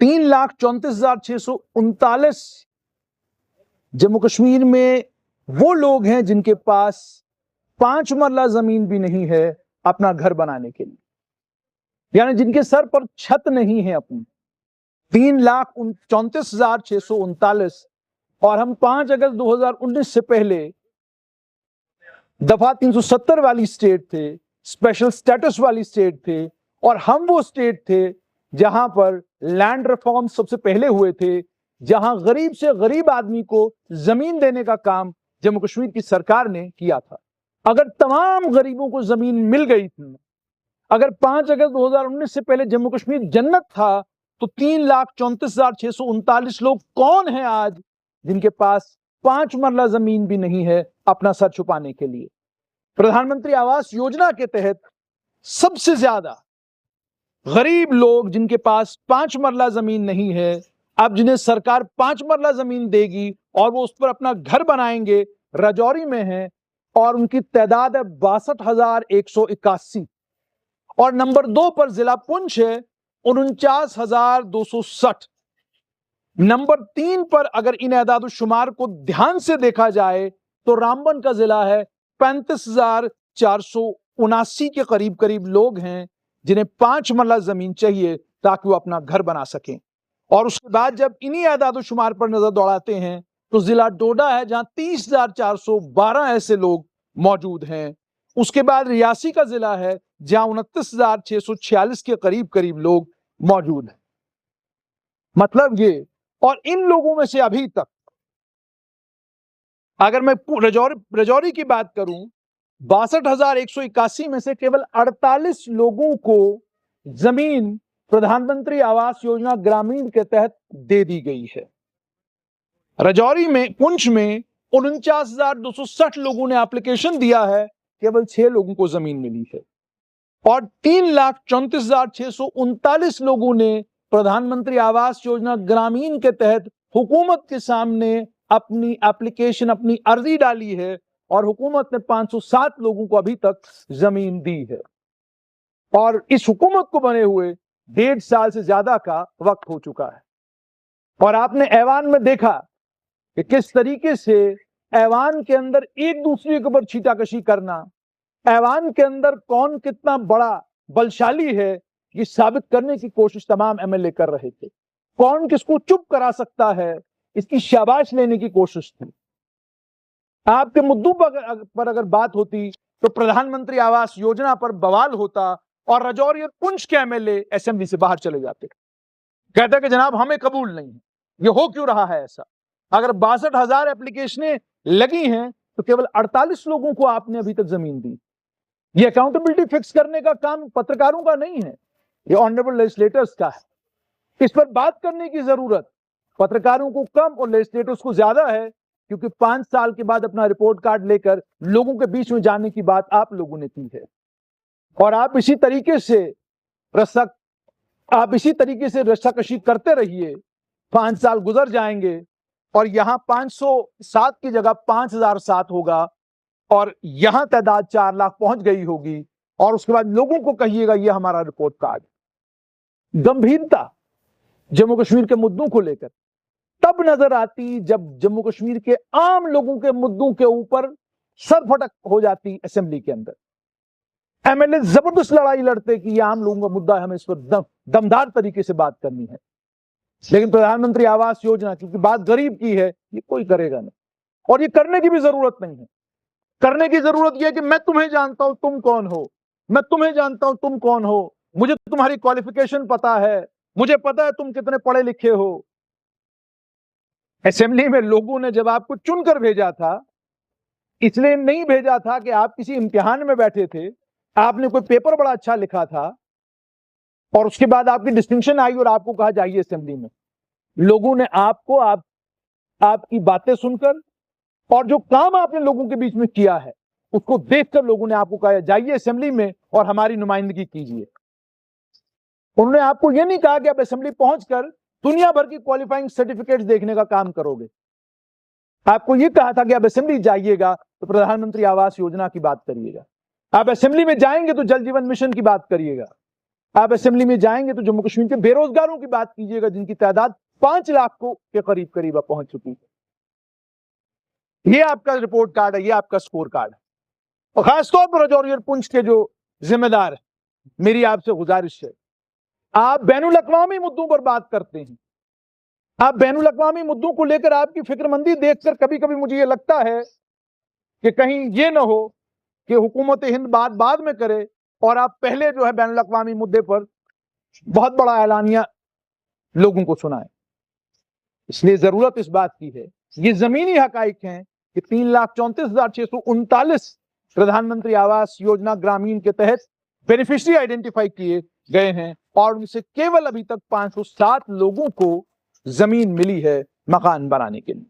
3,34,639 जम्मू कश्मीर में वो लोग हैं जिनके पास 5 मरला जमीन भी नहीं है अपना घर बनाने के लिए, यानी जिनके सर पर छत नहीं है अपनी। 3,34,639 और हम 5 अगस्त 2019 से पहले दफा 370 वाली स्टेट थे, स्पेशल स्टेटस वाली स्टेट थे, और हम वो स्टेट थे जहां पर लैंड रिफॉर्म सबसे पहले हुए थे, जहां गरीब से गरीब आदमी को जमीन देने का काम जम्मू कश्मीर की सरकार ने किया था। अगर तमाम गरीबों को जमीन मिल गई थी, अगर 5 अगस्त 2019 से पहले जम्मू कश्मीर जन्नत था, तो 3,34,639 लोग कौन हैं आज जिनके पास 5 मरला जमीन भी नहीं है अपना सर छुपाने के लिए। प्रधानमंत्री आवास योजना के तहत सबसे ज्यादा गरीब लोग जिनके पास 5 मरला जमीन नहीं है, अब जिन्हें सरकार 5 मरला जमीन देगी और वो उस पर अपना घर बनाएंगे, राजौरी में है और उनकी तादाद है 62,181। और नंबर 2 पर जिला पुंछ है 49,260। नंबर 3 पर अगर इन एदाद-ओ-शुमार को ध्यान से देखा जाए तो रामबन का जिला है 35,479 के करीब करीब लोग हैं जिन्हें 5 मरला जमीन चाहिए ताकि वो अपना घर बना सकें। और उसके बाद जब इन्हीं एदाद-ओ-शुमार पर नजर दौड़ाते हैं तो जिला डोडा है जहां 30,412 ऐसे लोग मौजूद हैं। उसके बाद रियासी का जिला है जहां 29,646 के करीब करीब लोग मौजूद हैं। मतलब ये, और इन लोगों में से अभी तक अगर मैं राजौरी की बात करूं, 62,181 में से केवल 48 लोगों को जमीन प्रधानमंत्री आवास योजना ग्रामीण के तहत दे दी गई है। राजौरी में, पुंछ में 49,260 लोगों ने एप्लीकेशन दिया है, केवल 6 लोगों को जमीन मिली है। और 3,34,639 लोगों ने प्रधानमंत्री आवास योजना ग्रामीण के तहत हुकूमत के सामने अपनी एप्लीकेशन, अपनी अर्जी डाली है और हुकूमत ने 507 लोगों को अभी तक जमीन दी है। और इस हुकूमत को बने हुए 1.5 साल से ज्यादा का वक्त हो चुका है। और आपने ऐवान में देखा कि किस तरीके से ऐवान के अंदर एक दूसरे के ऊपर छीटाकशी करना, ऐवान के अंदर कौन कितना बड़ा बलशाली है ये साबित करने की कोशिश तमाम एमएलए कर रहे थे। कौन किसको चुप करा सकता है इसकी शाबाश लेने की कोशिश थी। आपके मुद्दों पर अगर बात होती तो प्रधानमंत्री आवास योजना पर बवाल होता और राजौरी और पुंछ के एमएलए असेंबली से बाहर चले जाते, कहते कि जनाब हमें कबूल नहीं है, ये हो क्यों रहा है ऐसा। अगर 62,000 एप्लीकेशनें लगी हैं तो केवल 48 लोगों को आपने अभी तक जमीन दी। ये अकाउंटेबिलिटी फिक्स करने का काम पत्रकारों का नहीं है, ये ऑनरेबल लेजिस्लेटर्स का है। इस पर बात करने की जरूरत पत्रकारों को कम और लेजिस्लेटर्स को ज्यादा है, क्योंकि 5 साल के बाद अपना रिपोर्ट कार्ड लेकर लोगों के बीच में जाने की बात आप लोगों ने की है। और आप इसी तरीके से रस्साकशी करते रहिए। 5 साल गुजर जाएंगे और यहां 507 की जगह 5,007 होगा और यहां तादाद 4 लाख पहुंच गई होगी। और उसके बाद लोगों को कहिएगा यह हमारा रिपोर्ट कार्ड। गंभीरता जम्मू कश्मीर के मुद्दों को लेकर तब नजर आती जब जम्मू कश्मीर के आम लोगों के मुद्दों के ऊपर सरफटक हो जाती असेंबली के अंदर। एमएलए जबरदस्त लड़ाई लड़ते कि यह आम लोगों का मुद्दा है, हमें इस पर दमदार तरीके से बात करनी है। लेकिन प्रधानमंत्री आवास योजना, क्योंकि बात गरीब की है, ये कोई करेगा नहीं और ये करने की भी जरूरत नहीं है। करने की जरूरत यह है कि मैं तुम्हें जानता हूं तुम कौन हो, मैं तुम्हें जानता हूं तुम कौन हो, मुझे तुम्हारी क्वालिफिकेशन पता है, मुझे पता है तुम कितने पढ़े लिखे हो। असेंबली में लोगों ने जब आपको चुनकर भेजा था, इसलिए नहीं भेजा था कि आप किसी इम्तिहान में बैठे थे, आपने कोई पेपर बड़ा अच्छा लिखा था और उसके बाद आपकी डिस्टिंक्शन आई और आपको कहा जाइए असेंबली में। लोगों ने आपको आपकी बातें सुनकर और जो काम आपने लोगों के बीच में किया है उसको देखकर लोगों ने आपको कहा जाइए असेंबली में और हमारी नुमाइंदगी कीजिए। उन्होंने आपको यह नहीं कहा कि आप असेंबली पहुंचकर दुनिया भर की क्वालिफाइंग सर्टिफिकेट्स देखने का काम करोगे। आपको यह कहा था कि आप असेंबली जाइएगा तो प्रधानमंत्री आवास योजना की बात करिएगा, आप असेंबली में जाएंगे तो जल जीवन मिशन की बात करिएगा, आप असेंबली में जाएंगे तो जम्मू कश्मीर के बेरोजगारों की बात कीजिएगा, जिनकी तादाद 5 लाख के करीब करीब पहुंच चुकी है। ये आपका रिपोर्ट कार्ड है, ये आपका स्कोर कार्ड है। और खासतौर पर राजौरी और पुंछ के जो जिम्मेदार है, मेरी आपसे गुजारिश है, आप बैनुल अक़वामी मुद्दों पर बात करते हैं, आप बैनुल अक़वामी मुद्दों को लेकर आपकी फिक्रमंदी देखकर कभी कभी मुझे यह लगता है कि कहीं ये ना हो कि हुकूमत हिंद बात बाद में करे और आप पहले जो है बैनुल अक़वामी मुद्दे पर बहुत बड़ा ऐलानिया लोगों को सुनाएं। इसलिए जरूरत इस बात की है, ये जमीनी हकाइक हैं कि 3,34,639 प्रधानमंत्री आवास योजना ग्रामीण के तहत बेनिफिशियरी आइडेंटिफाई किए गए हैं और उनसे केवल अभी तक 507 लोगों को जमीन मिली है मकान बनाने के लिए।